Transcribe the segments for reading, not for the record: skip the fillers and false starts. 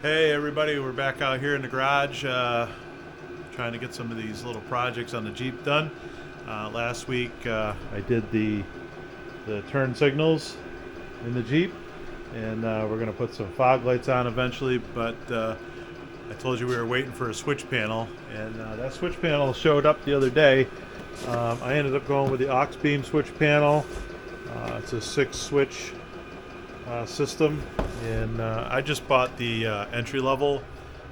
Hey everybody, we're back out here in the garage trying to get some of these little projects on the Jeep done. Last week I did the turn signals in the Jeep, and we're going to put some fog lights on eventually, but I told you we were waiting for a switch panel, and that switch panel showed up the other day. I ended up going with the Auxbeam switch panel. It's a 6-switch system, and I just bought the entry-level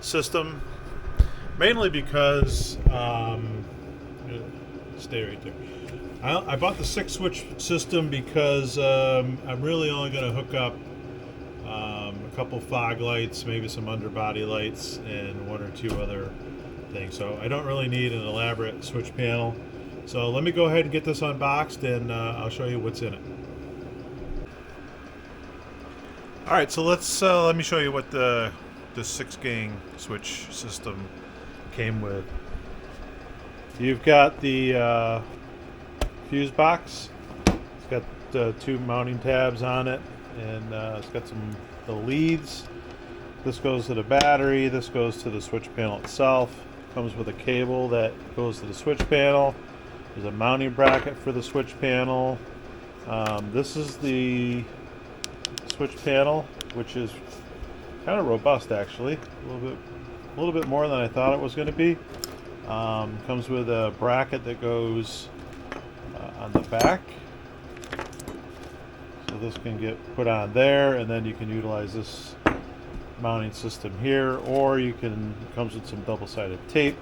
system mainly because stay right there. I bought the 6-switch system because I'm really only going to hook up a couple fog lights, maybe some underbody lights, and one or two other things. So I don't really need an elaborate switch panel. So let me go ahead and get this unboxed, and I'll show you what's in it. All right, so let me show you what the 6-gang switch system came with. You've got the fuse box. It's got 2 mounting tabs on it, and it's got the leads. This goes to the battery. This goes to the switch panel itself. Comes with a cable that goes to the switch panel. There's a mounting bracket for the switch panel. This is the switch panel, which is kind of robust actually, a little bit more than I thought it was going to be. Comes with a bracket that goes on the back, so this can get put on there, and then you can utilize this mounting system here, or it comes with some double-sided tape.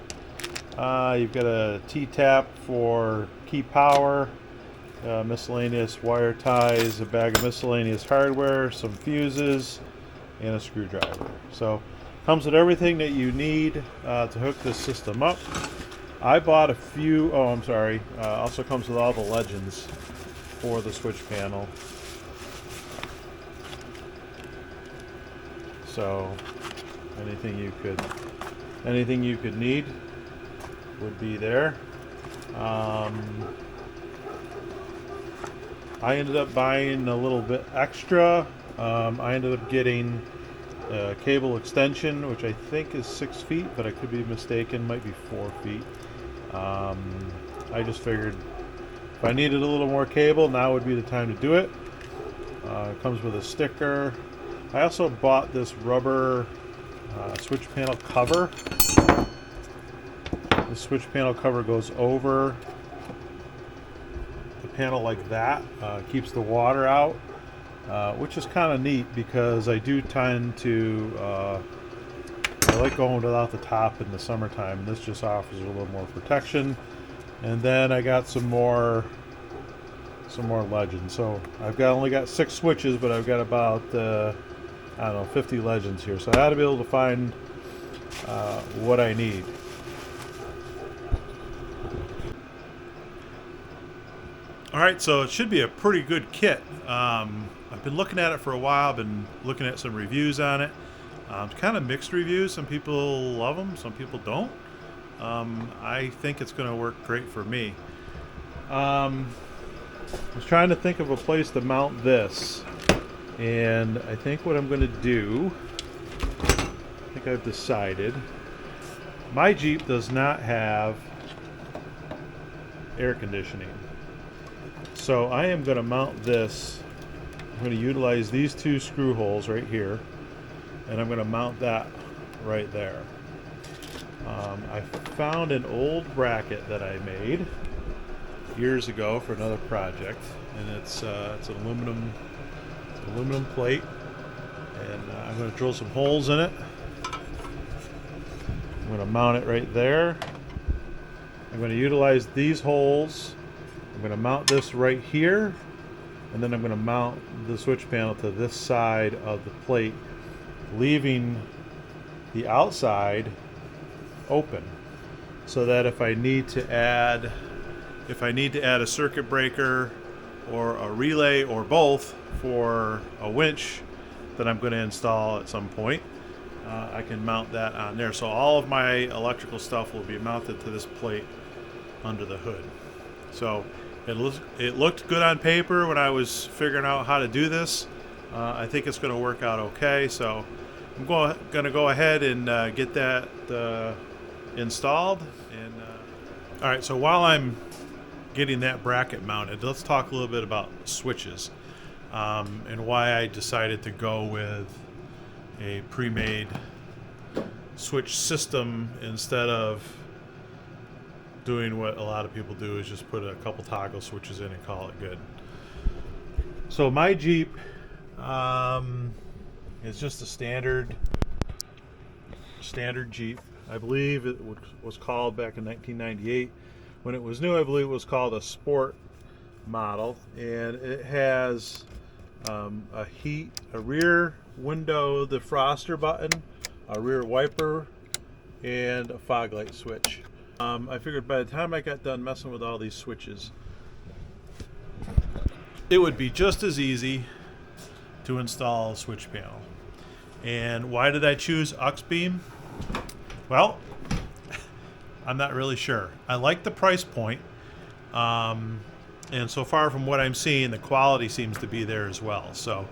You've got a T-tap for key power, miscellaneous wire ties, a bag of miscellaneous hardware, some fuses, and a screwdriver. So comes with everything that you need to hook this system up. I bought a few, also comes with all the legends for the switch panel. So anything you could need would be there. I ended up buying a little bit extra. I ended up getting a cable extension, which I think is 6 feet, but I could be mistaken, might be 4 feet. I just figured if I needed a little more cable, now would be the time to do it. It comes with a sticker. I also bought this rubber switch panel cover. The switch panel cover goes over panel like that, keeps the water out, which is kind of neat because I do tend to I like going without the top in the summertime, and this just offers a little more protection. And then I got some more legends. So I've only got 6 switches, but I've got about I don't know, 50 legends here, so I ought to be able to find what I need. Alright, so it should be a pretty good kit. I've been looking at it for a while. I've been looking at some reviews on it. Kind of mixed reviews. Some people love them, some people don't. I think it's going to work great for me. I was trying to think of a place to mount this, and I think what I'm going to do, I think I've decided. My Jeep does not have air conditioning. So I am going to mount this. I'm going to utilize these 2 screw holes right here, and I'm going to mount that right there. I found an old bracket that I made years ago for another project, and it's an aluminum plate, and I'm going to drill some holes in it. I'm going to mount it right there. I'm going to utilize these holes. I'm going to mount this right here, and then I'm going to mount the switch panel to this side of the plate, leaving the outside open, so that if I need to add a circuit breaker or a relay or both for a winch that I'm going to install at some point, I can mount that on there. So all of my electrical stuff will be mounted to this plate under the hood. So it looked good on paper when I was figuring out how to do this. I think it's going to work out okay. So I'm gonna go ahead and get that installed. And all right, so while I'm getting that bracket mounted, let's talk a little bit about switches and why I decided to go with a pre-made switch system instead of doing what a lot of people do, is just put a couple toggle switches in and call it good. So my Jeep is just a standard Jeep. I believe it was called back in 1998. When it was new, I believe it was called a Sport model, and it has a rear window defroster button, a rear wiper, and a fog light switch. I figured by the time I got done messing with all these switches, it would be just as easy to install a switch panel. And why did I choose Auxbeam? Well, I'm not really sure. I like the price point, and so far from what I'm seeing, the quality seems to be there as well. So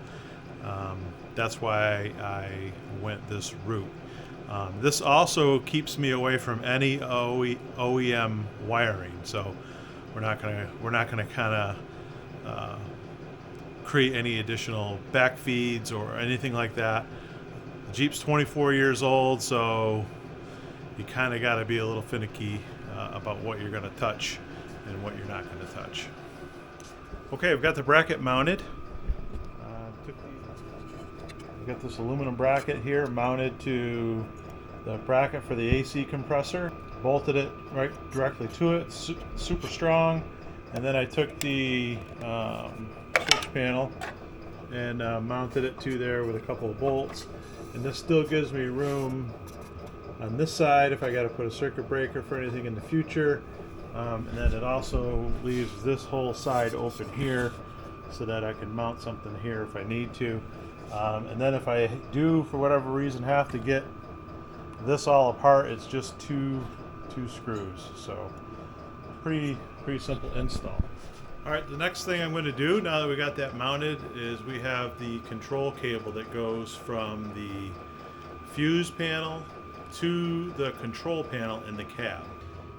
that's why I went this route. This also keeps me away from any OEM wiring, so we're not gonna kind of create any additional back feeds or anything like that. The Jeep's 24 years old, so you kind of got to be a little finicky about what you're going to touch and what you're not going to touch. Okay, I've got the bracket mounted. I've got this aluminum bracket here mounted to the bracket for the AC compressor. Bolted it right directly to it, super strong. And then I took the switch panel and mounted it to there with a couple of bolts. And this still gives me room on this side if I got to put a circuit breaker for anything in the future. And then it also leaves this whole side open here so that I can mount something here if I need to. And then if I do, for whatever reason, have to get this all apart, it's just two screws. So pretty simple install. All right, the next thing I'm going to do now that we got that mounted is we have the control cable that goes from the fuse panel to the control panel in the cab.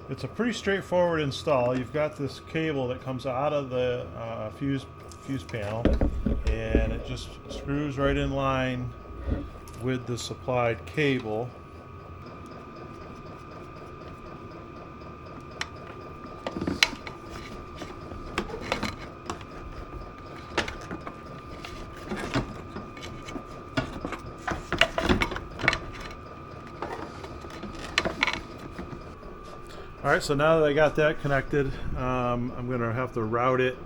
It's a pretty straightforward install. You've got this cable that comes out of the fuse panel, and it just screws right in line with the supplied cable. Alright, so now that I got that connected, I'm going to have to route it.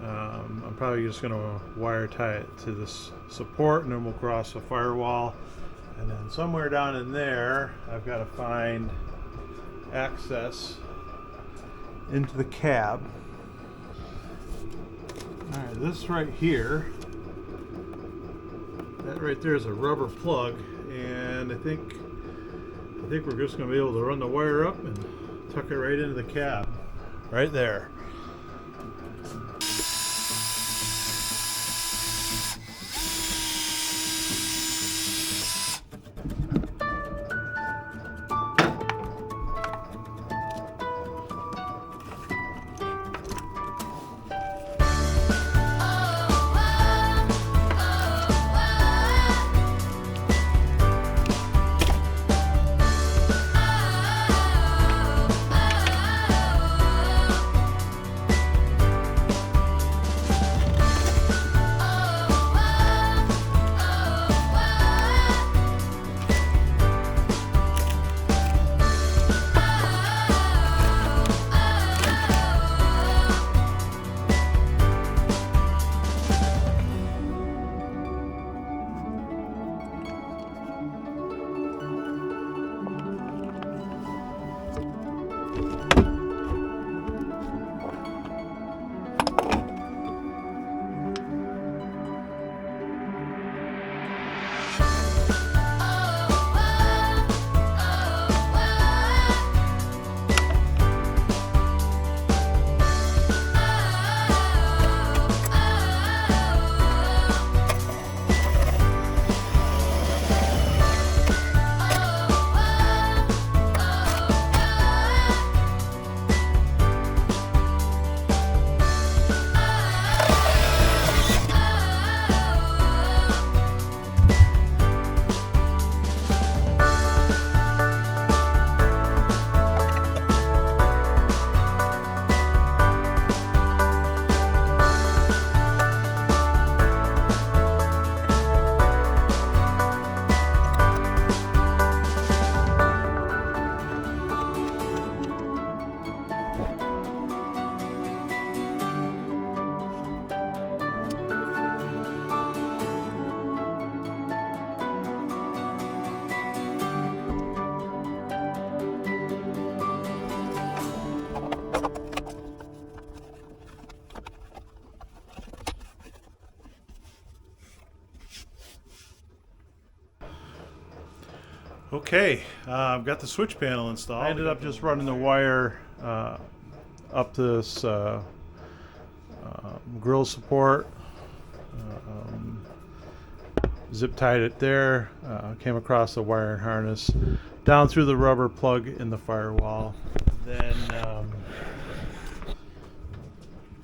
I'm probably just going to wire tie it to this support, and then we'll cross a firewall. And then somewhere down in there, I've got to find access into the cab. Alright, this right here, that right there is a rubber plug, and I think we're just going to be able to run the wire up and tuck it right into the cab, right there. Okay, I've got the switch panel installed. I ended up just running the wire up to this grill support, zip tied it there, came across the wiring harness, down through the rubber plug in the firewall. Then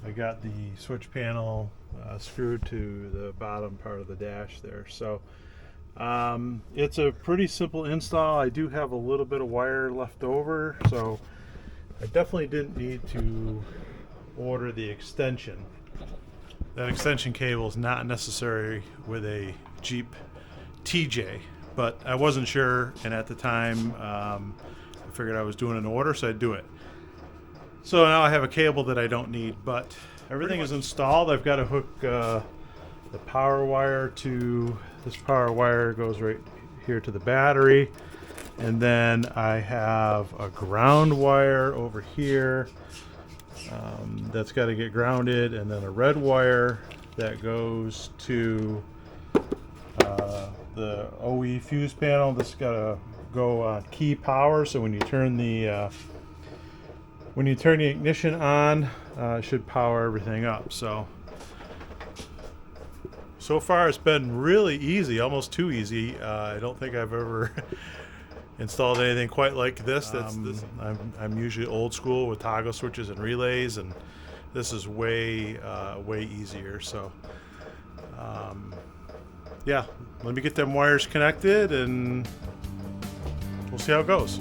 I got the switch panel screwed to the bottom part of the dash there. So it's a pretty simple install. I do have a little bit of wire left over, so I definitely didn't need to order the extension. That extension cable is not necessary with a Jeep TJ, but I wasn't sure, and at the time I figured I was doing an order, so I'd do it. So now I have a cable that I don't need, but everything is installed. I've got to hook the power wire to this. Power wire goes right here to the battery, and then I have a ground wire over here that's got to get grounded, and then a red wire that goes to the OE fuse panel. This got to go on key power, so when you turn the ignition on, it should power everything up. So far it's been really easy, almost too easy. I don't think I've ever installed anything quite like this. I'm usually old school with toggle switches and relays, and this is way easier. So yeah, let me get them wires connected and we'll see how it goes.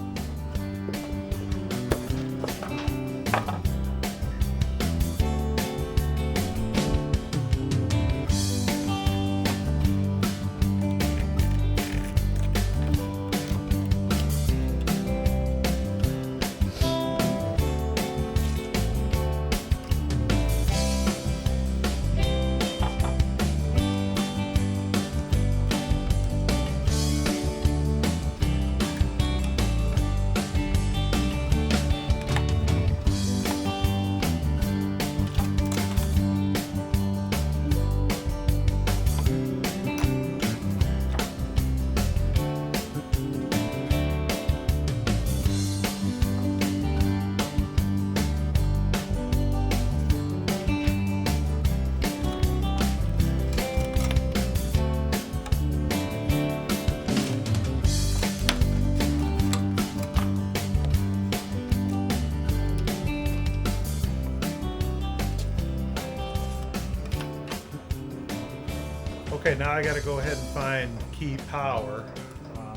Okay, now I got to go ahead and find key power.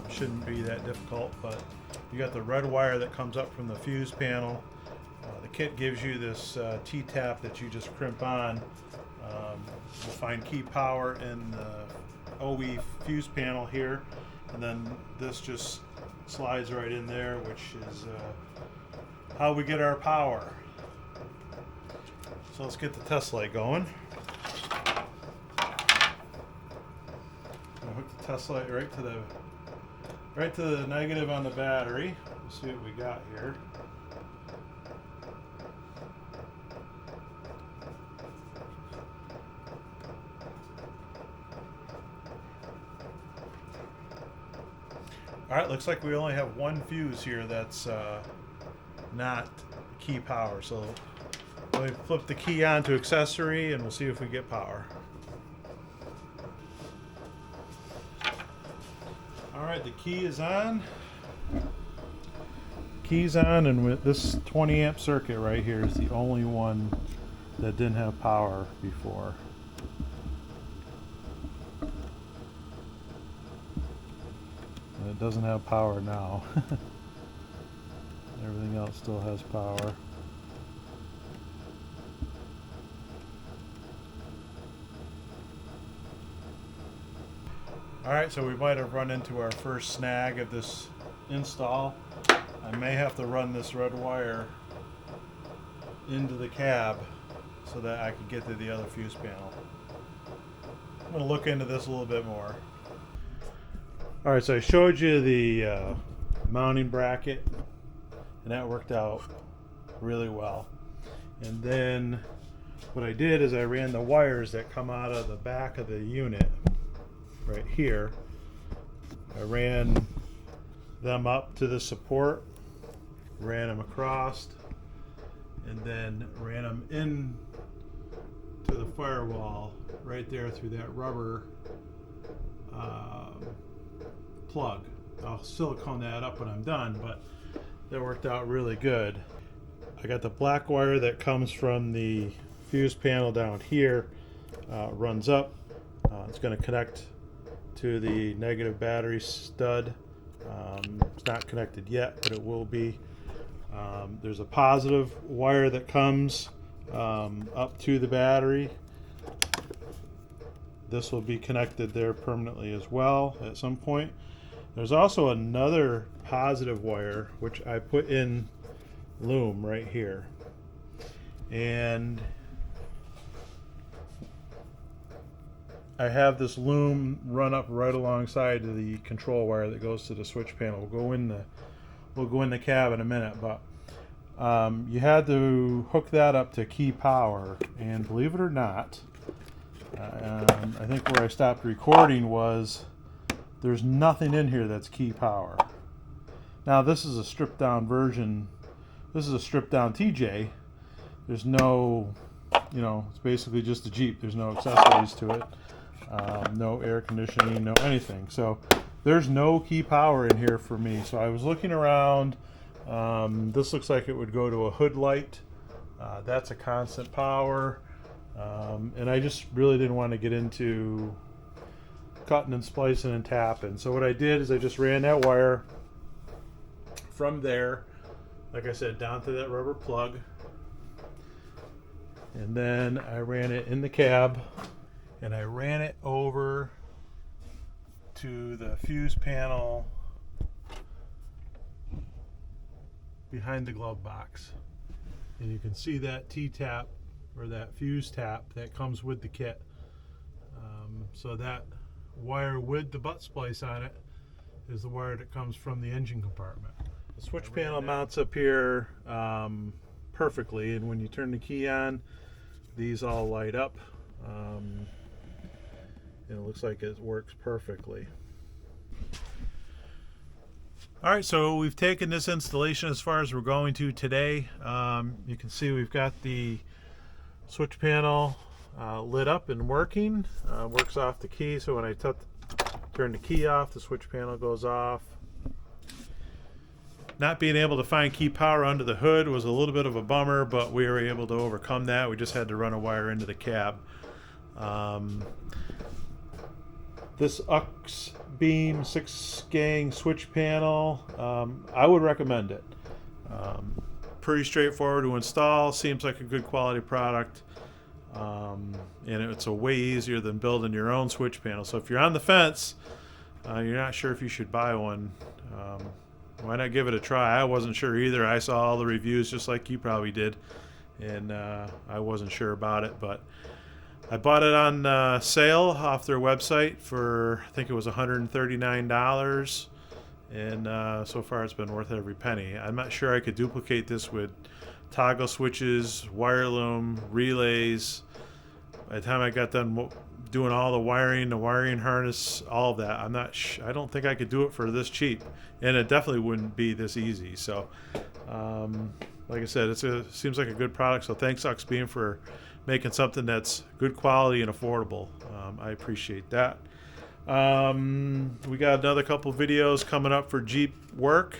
Shouldn't be that difficult, but you got the red wire that comes up from the fuse panel. The kit gives you this T-tap that you just crimp on. You'll find key power in the OE fuse panel here, and then this just slides right in there, which is how we get our power. So let's get the test light going. I'll hook the test light right to the negative on the battery. Let's see what we got here. All right, looks like we only have one fuse here that's not key power. So let me flip the key on to accessory and we'll see if we get power. All right, the key is on. Key's on, and with this 20 amp circuit right here is the only one that didn't have power before. And it doesn't have power now. Everything else still has power. Alright, so we might have run into our first snag of this install. I may have to run this red wire into the cab so that I can get to the other fuse panel. I'm going to look into this a little bit more. Alright, so I showed you the mounting bracket, and that worked out really well. And then what I did is I ran the wires that come out of the back of the unit right here. I ran them up to the support, ran them across, and then ran them in to the firewall right there through that rubber plug. I'll silicone that up when I'm done, but that worked out really good. I got the black wire that comes from the fuse panel down here, runs up. It's going to connect to the negative battery stud. It's not connected yet, but it will be. There's a positive wire that comes up to the battery. This will be connected there permanently as well at some point. There's also another positive wire which I put in loom right here, and I have this loom run up right alongside the control wire that goes to the switch panel. We'll go in the cab in a minute, but you had to hook that up to key power, and believe it or not, I think where I stopped recording was there's nothing in here that's key power. Now this is a stripped down version. This is a stripped down TJ. There's no, it's basically just a Jeep. There's no accessories to it. No air conditioning, no anything. So there's no key power in here for me. So I was looking around. This looks like it would go to a hood light. That's a constant power. And I just really didn't want to get into cutting and splicing and tapping. So what I did is I just ran that wire from there, like I said, down to that rubber plug. And then I ran it in the cab, and I ran it over to the fuse panel behind the glove box. And you can see that T-tap, or that fuse tap, that comes with the kit. So that wire with the butt splice on it is the wire that comes from the engine compartment. The switch panel mounts up here perfectly, and when you turn the key on, these all light up. And it looks like it works perfectly. Alright, so we've taken this installation as far as we're going to today. You can see we've got the switch panel lit up and working. Works off the key, so when I turn the key off, the switch panel goes off. Not being able to find key power under the hood was a little bit of a bummer, but we were able to overcome that. We just had to run a wire into the cab. This Auxbeam 6-gang switch panel, I would recommend it. Pretty straightforward to install, seems like a good quality product, and it's a way easier than building your own switch panel. So if you're on the fence, you're not sure if you should buy one, why not give it a try? I wasn't sure either. I saw all the reviews just like you probably did, and I wasn't sure about it, but I bought it on sale off their website for, I think it was $139, and so far it's been worth every penny. I'm not sure I could duplicate this with toggle switches, wire loom, relays. By the time I got done doing all the wiring harness, all of that, I don't think I could do it for this cheap, and it definitely wouldn't be this easy. So like I said, it seems like a good product, so thanks Auxbeam for making something that's good quality and affordable. I appreciate that. We got another couple videos coming up for Jeep work.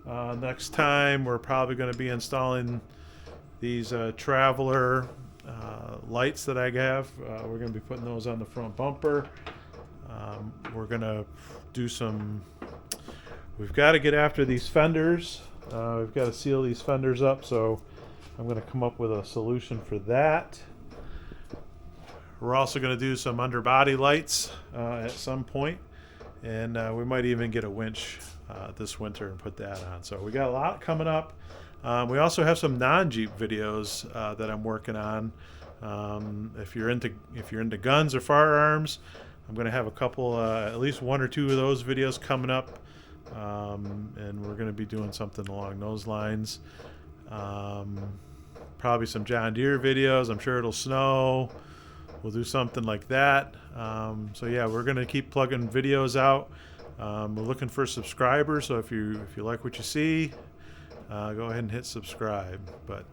Next time we're probably going to be installing these Traveler lights that I have. We're going to be putting those on the front bumper. We're going to do we've got to get after these fenders. We've got to seal these fenders up, so I'm going to come up with a solution for that. We're also going to do some underbody lights at some point, and we might even get a winch this winter and put that on. So we got a lot coming up. We also have some non-Jeep videos that I'm working on. If you're into guns or firearms, I'm going to have a couple, at least one or two of those videos coming up, and we're going to be doing something along those lines. Probably some John Deere videos. I'm sure it'll snow. We'll do something like that. So yeah, we're going to keep plugging videos out. We're looking for subscribers, so if you like what you see, go ahead and hit subscribe. But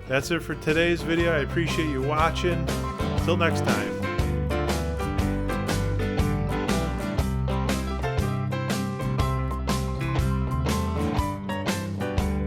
that's it for today's video. I appreciate you watching. Till next time.